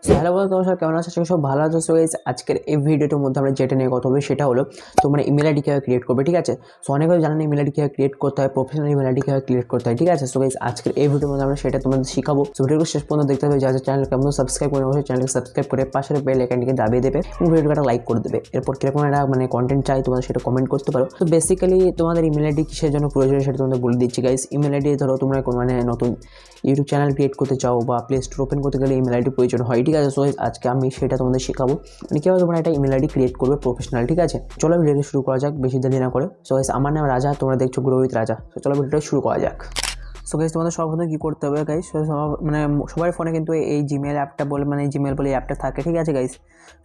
So hello বন্ধু, তোমার সব কেমন আছো? সব ভালো আছো? সো গাইস, আজকের এই ভিডিওটার মধ্যে আমরা যেটা নিয়ে কথা বলবো সেটা হলো তোমরা ইমেল আইডি কীভাবে ক্রিয়েট করবে, ঠিক আছে? সো অনেকে জানেন ইমেল আইডি কীভাবে ক্রিয়েট করতে হয়, প্রফেশনাল ইমেল আইডি কীভাবে ক্রিয়েট করতে হয়, ঠিক আছে? সো গাইস, আজকের এই ভিডিওর মধ্যে আমরা সেটা তোমাদের শিখাবো। সো ভিডিওকে শেষ পর্যন্ত দেখতে হবে। যারা চ্যানেল কেমন সাবস্ক্রাইব করে অবশ্যই চ্যানেলকে সাবস্ক্রাইব করে পাশের বেল আইকনটিকে দাবিয়ে দেবে এবং ভিডিওটা লাইক করে দেবে। এরপর কিরকম একটা কন্টেন্ট চাই তোমাদের সেটা কমেন্ট করতে পারো। তো বেসিক্যালি তোমাদের ইমেল আইডি কিসের জন্য প্রয়োজন সেটা তোমাদের বলে দিচ্ছি গাইস। ইমেল আইডি ধরো তোমরা কোনো নতুন ইউটিউব চ্যানেল ক্রিয়েট করতে চাও বা প্লে স্টোর ওপেন করতে গেলে ইমেল আইডি প্রয়োজন হয়, ঠিক আছে? সো আজকে আমি সেটা তোমাদের শেখাবো কীভাবে তোমরা একটা ইমেল আইডি ক্রিয়েট করবে প্রফেশনাল, ঠিক আছে? চলো ভিডিওটা শুরু করা যাক বেশি দেরি না করে। সো গাইস, আমার নাম রাজা, তোমরা দেখছো গ্রো উইথ রাজা। তো চলো ভিডিওটা শুরু করা যাক। সো গাইস, তোমাদের সর্বপ্রথম কী করতে হবে গাইস, সবার ফোনে কিন্তু এই জিমেল অ্যাপটা বলে জিমেল বলে অ্যাপটা থাকে, ঠিক আছে গাইস?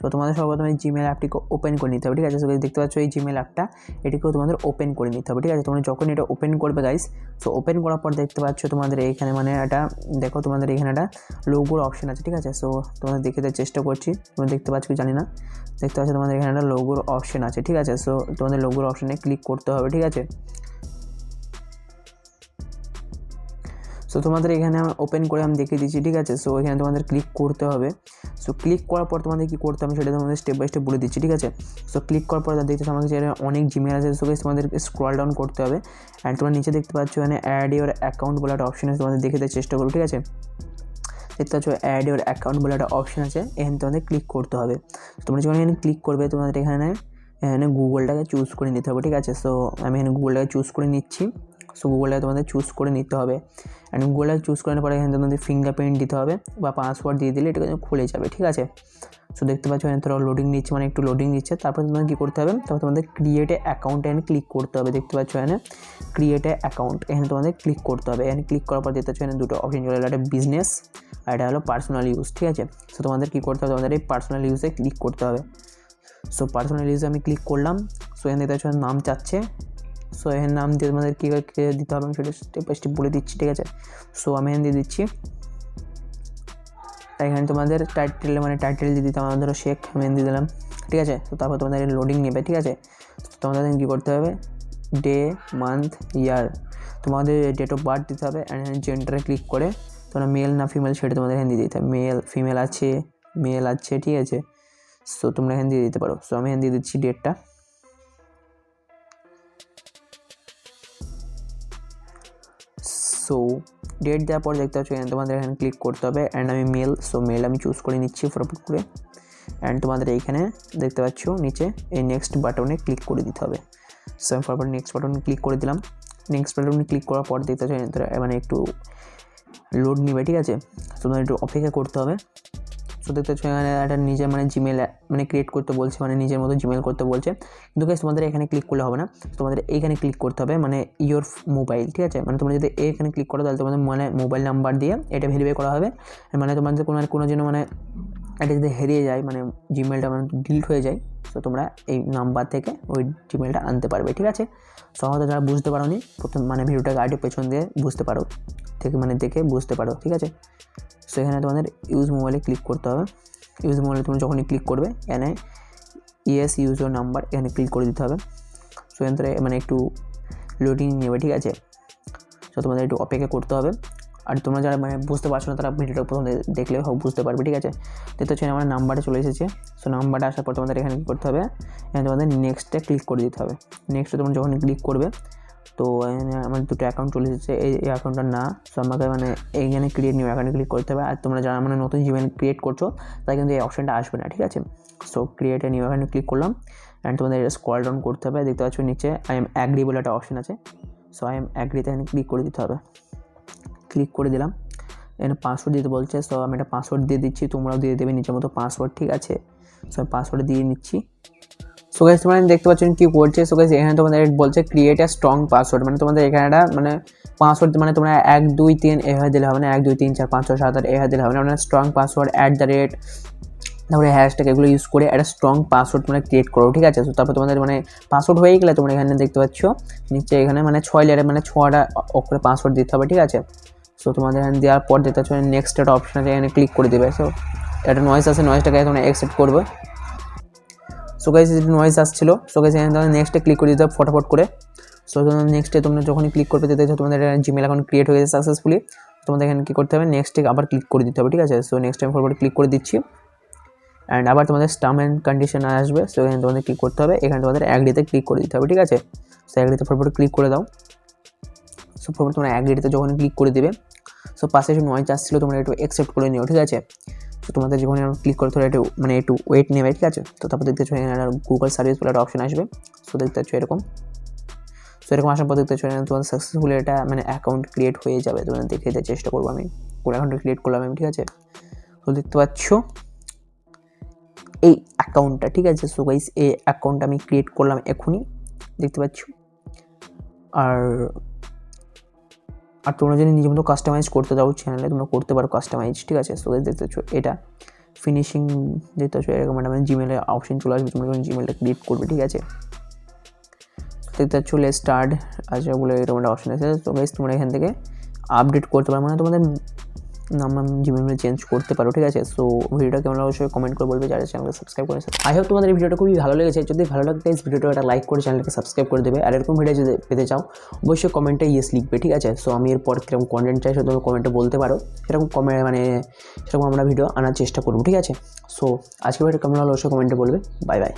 তো তোমাদের সর্বপ্রথম এই জিমেল অ্যাপটিকে ওপেন করে নিতে হবে, ঠিক আছে? সো গাইস, দেখতে পাচ্ছ এই জিমেল অ্যাপটা, এটিকেও তোমাদের ওপেন করে নিতে হবে, ঠিক আছে? তোমরা যখন এটা ওপেন করবে গাইস, সো ওপেন করার পর দেখতে পাচ্ছ তোমাদের এইখানে এটা দেখো, তোমাদের এখানে একটা লোগোর অপশন আছে, ঠিক আছে? সো তোমাদের দেখে দেওয়ার চেষ্টা করছি, তোমরা দেখতে পাচ্ছ কি জানি না, দেখতে পাচ্ছ তোমাদের এখানে একটা লোগোর অপশন আছে, ঠিক আছে? সো তোমাদের লোগোর অপশনে ক্লিক করতে হবে, ঠিক আছে? সো তোমাদের এখানে ওপেন করে আমি দেখিয়ে দিচ্ছি, ঠিক আছে? সো এখানে তোমাদের ক্লিক করতে হবে। সো ক্লিক করার পর তোমাদের কী করতে হবে সেটা তোমাদের স্টেপ বাই স্টেপ বলে দিচ্ছি, ঠিক আছে? সো ক্লিক করার পর দেখতে আমাকে যে অনেক জিমেল আছে, সো তোমাদের স্ক্রল ডাউন করতে হবে অ্যান্ড তোমরা নিচে দেখতে পাচ্ছ এখানে অ্যাড ইউর অ্যাকাউন্ট বলে একটা অপশন আছে, তোমাদের দেখে দেওয়ার চেষ্টা করো, ঠিক আছে? দেখতে পাচ্ছ অ্যাড ইউর অ্যাকাউন্ট বলে একটা অপশন আছে, এখানে তোমাদের ক্লিক করতে হবে। তোমরা যখন এখানে ক্লিক করবে তোমাদের এখানে গুগলটাকে চুজ করে নিতে হবে, ঠিক আছে? সো আমি এখানে গুগলটাকে চুজ করে নিচ্ছি। সো গুগলটাকে তোমাদের চুজ করে নিতে হবে অ্যান্ড গুগলটাকে চুজ করার পরে এখানে তোমাদের ফিঙ্গারপ্রিন্ট দিতে হবে বা পাসওয়ার্ড দিয়ে দিলে এটা খুলে যাবে, ঠিক আছে? সো দেখতে পাচ্ছ এখানে তোরা লোডিং নিচ্ছে, একটু লোডিং নিচ্ছে। তারপর তোমাদের কী করতে হবে, তারপর তোমাদের ক্রিয়েট এ অ্যাকাউন্ট এখানে ক্লিক করতে হবে। দেখতে পাচ্ছ এখানে ক্রিয়েট এ অ্যাকাউন্ট, এখানে তোমাদের ক্লিক করতে হবে। এখানে ক্লিক করার পর দেখতে পাচ্ছ এখানে দুটো অপশন চলে, একটা বিজনেস আর এটা হলো পার্সোনাল ইউজ, ঠিক আছে? সো তোমাদের কী করতে হবে, তোমাদের এই পার্সোনাল ইউজে ক্লিক করতে হবে। সো পার্সোনাল ইউজে আমি ক্লিক করলাম। সো এখানে দেখতে পাচ্ছ নাম চাচ্ছে। সো এখানে নাম দিয়ে তোমাদের কী দিতে হবে আমি সেটা স্টেপ বাই স্টেপ বলে দিচ্ছি, ঠিক আছে? সো আমি এখানে দিয়ে দিচ্ছি, এখানে তোমাদের টাইটেল দিয়ে দিতে আমাদের শেখ, আমি দিয়ে দিলাম, ঠিক আছে? তো তারপর তোমাদের লোডিং নেবে, ঠিক আছে? তোমাদের কী করতে হবে, ডে, মান্থ, ইয়ার, তোমাদের ডেট অফ বার্থ দিতে হবে অ্যান্ড জেন্ডারে ক্লিক করে তোমরা মেল না ফিমেল সেটা তোমাদের এখানে দিয়ে দিতে হবে। ফিমেল আছে, ঠিক আছে? সো তোমরা এখানে দিয়ে দিতে পারো। সো আমি এখানে দিয়ে দিচ্ছি ডেটটা। সো ডেট দেওয়ার পর দেখতে পাচ্ছ এখানে তোমাদের এখানে ক্লিক করতে হবে অ্যান্ড আমি মেল আমি চুজ করে নিচ্ছি ফটাফট করে অ্যান্ড তোমাদের এইখানে দেখতে পাচ্ছ নিচে এই নেক্সট বাটনে ক্লিক করে দিতে হবে। সো আমি ফটাফট নেক্সট বাটনে ক্লিক করে দিলাম। নেক্সট বাটনে ক্লিক করার পর দেখতে পাচ্ছ একটু লোড নিবে, ঠিক আছে? তোমাদের একটু অপেক্ষা করতে হবে। সো দেখতে পাচ্ছ এখানে একটা নিজের জিমেল ক্রিয়েট করতে বলছে, নিজের মতো জিমেল করতে বলছে, কিন্তু গাইস তোমাদের এখানে ক্লিক করলে হবে না, তোমাদের এইখানে ক্লিক করতে হবে ইয়োর মোবাইল, ঠিক আছে? তোমরা যদি এখানে ক্লিক করো তাহলে তোমাদের মোবাইল নাম্বার দিয়ে এটা ভেরিফাই করা হবে। তোমাদের কোনো জন্য এটা যদি হারিয়ে যায় জিমেলটা ডিলিট হয়ে যায়, সো তোমরা এই নাম্বার থেকে ওই জিমেলটা আনতে পারবে, ঠিক আছে? সহজে যারা বুঝতে পারো নি প্রথম ভিডিওটাকে আগে পেছন দিয়ে বুঝতে পারো থেকে দেখে বুঝতে পারো, ঠিক আছে? সো এখানে তোমাদের ইউজ মোবাইলে ক্লিক করতে হবে। ইউজ মোবাইলে তুমি যখনই ক্লিক করবে এখানে ইয়েস ইউজ ইউর নাম্বার এখানে ক্লিক করে দিতে হবে। সো এখান থেকে একটু লোডিং নেবে, ঠিক আছে? সো তোমাদের একটু অপেক্ষা করতে হবে। আর তোমরা যারা বুঝতে পারছো না তারা ভিডিওটা প্রথম দেখলে বুঝতে পারবে, ঠিক আছে? দেখতে হচ্ছে আমার নাম্বারটা চলে এসেছে। সো নাম্বারটা আসার পর তোমাদের এখানে কী করতে হবে, এখানে তোমাদের নেক্সটে ক্লিক করে দিতে হবে। নেক্সটে তোমরা যখন ক্লিক করবে তো আমার দুটো অ্যাকাউন্ট চলে এসেছে, এই অ্যাকাউন্টটা না। সো আমাকে এইখানে ক্রিয়েট নিউ অ্যাকাউন্টে ক্লিক করতে হবে। আর তোমরা যারা নতুন জিমেল ক্রিয়েট করছো তাই কিন্তু এই অপশানটা আসবে না, ঠিক আছে? সো ক্রিয়েট এ নিউ অ্যাকাউন্টে ক্লিক করলাম অ্যান্ড তোমাদের এটা স্ক্রল ডাউন করতে হবে। দেখতে পাচ্ছ নিচে আই এম অ্যাগ্রি বলে একটা অপশান আছে। সো আই এম অ্যাগ্রিতে এখানে ক্লিক করে দিতে হবে। ক্লিক করে দিলাম, এখানে পাসওয়ার্ড দিতে বলছে। সো আমি একটা পাসওয়ার্ড দিয়ে দিচ্ছি, তোমরাও দিয়ে দেবে নিজের মতো পাসওয়ার্ড, ঠিক আছে? সো আমি পাসওয়ার্ড দিয়ে নিচ্ছি। সো গাইস, তোমরা দেখতে পাচ্ছেন কি করছে। সো গাইস, এখানে তোমাদের বলছে ক্রিয়েট এ স্ট্রং পাসওয়ার্ড, তোমাদের এখানে একটা পাসওয়ার্ড তোমরা 1 2 3 এভাবে দিলে হবে না, 1 2 3 4 5 6 7 8 এভাবে দিলে হবে না। স্ট্রং পাসওয়ার্ড @ তারপরে হ্যাশট্যাগ এগুলো ইউজ করে একটা স্ট্রং পাসওয়ার্ড তোমরা ক্রিয়েট করো, ঠিক আছে? সো তারপর তোমাদের পাসওয়ার্ড হয়ে গেলে তোমরা এখানে দেখতে পাচ্ছ নিচে এখানে 6 লেয়ারে 6টা অক্ষরে পাসওয়ার্ড দিতে হবে, ঠিক আছে? সো তোমাদের এখানে দেওয়ার পর দেখতে পাচ্ছ নেক্সট একটা অপশন আছে, এখানে ক্লিক করে দেবে। সো একটা নয়েজ আছে, নয়েজটাকে তোমরা অ্যাকসেপ্ট করবে। সো গাইস, নয়েজ আসছিল। সো গাইস, এখানে তোমরা নেক্সটে ক্লিক করে দিতে হবে ফটাফট করে। সো নেক্সটে তোমরা যখনই ক্লিক করবে দেখতে তোমাদের জিমেল অ্যাকাউন্ট ক্রিয়েট হয়ে গেছে সাকসেসফুলি। তোমাদের এখানে কী করতে হবে, নেক্সটে আবার ক্লিক করে দিতে হবে, ঠিক আছে। So next time forward click করে দিচ্ছি অ্যান্ড আবার তোমাদের টার্ম অ্যান্ড কন্ডিশন আসবে। সো এখানে তোমাদের ক্লিক করতে হবে, এখানে তোমাদের অ্যাগ্রিতে ক্লিক করে দিতে হবে, ঠিক আছে। সো অ্যাগ্রিতে ফরওয়ার্ড ক্লিক করে দাও। সো ফরওয়ার্ড তোমরা অ্যাগ্রিতে যখন ক্লিক করে দেবে, সো পাশে একটু নয়েজ আসছিলো, তোমরা একটু অ্যাকসেপ্ট করে নিও, ঠিক আছে। তো তোমাদের যখন ক্লিক করে তোমরা একটু একটু ওয়েট নেবে, ঠিক আছে। তো তারপর দেখতে পাচ্ছ এখানে গুগল সার্ভিস বলে একটা অপশন আসবে। সো দেখতে পাচ্ছ এরকম, সো এরকম আসার পর দেখতে পাচ্ছ তোমাদের সাকসেসফুলি এটা অ্যাকাউন্ট ক্রিয়েট হয়ে যাবে। তোমাদের দেখে দিতে চেষ্টা করবো আমি, কোন অ্যাকাউন্ট ক্রিয়েট করলাম আমি, ঠিক আছে। তো দেখতে পাচ্ছ এই অ্যাকাউন্টটা, ঠিক আছে। সো গাইস এই অ্যাকাউন্ট আমি ক্রিয়েট করলাম এখনই, দেখতে পাচ্ছ। আর তোমরা যদি নিজের মতো কাস্টমাইজ করতে দাও চ্যানেলে, তোমরা করতে পারো কাস্টমাইজ, ঠিক আছে। সো গাইস দেখতে পাচ্ছ এটা ফিনিশিং, দেখতে পাচ্ছ এরকম একটা জিমেলে অপশন চলে আসবে, তোমরা যখন জিমেলটা ক্রিয়েট করবে, ঠিক আছে। দেখতে পাচ্ছ লেটস স্টার্ট আছে বলে এরকম একটা অপশন আছে। তো গাইস তোমরা এখান থেকে আপডেট করতে পারো, তোমাদের নাম জিমেলে চেঞ্জ করতে পারো, ঠিক আছে। সো ভিডিওটা কেমন অবশ্যই কমেন্ট করে বলবে, যারা চ্যানেলকে সাবস্ক্রাইব করেছে। আই হোপ তোমাদের এই ভিডিওটা খুবই ভালো লেগেছে। যদি ভালো লাগে গাইস ভিডিওটা একটা লাইক করে চ্যানেলকে সাবস্ক্রাইব করে দেবে। আর এরকম ভিডিও যদি পেতে চাও অবশ্যই কমেন্টে ইয়েস লিখবে, ঠিক আছে। সো আমি এরপর কিরকম কন্টেন্ট চাই সেটা কমেন্টে বলতে পারো, সেরকম সেরকম আমরা ভিডিও আনার চেষ্টা করবো, ঠিক আছে। সো আজকে ভিডিও কেমন হলো অবশ্যই কমেন্টে বলবে। Bye bye.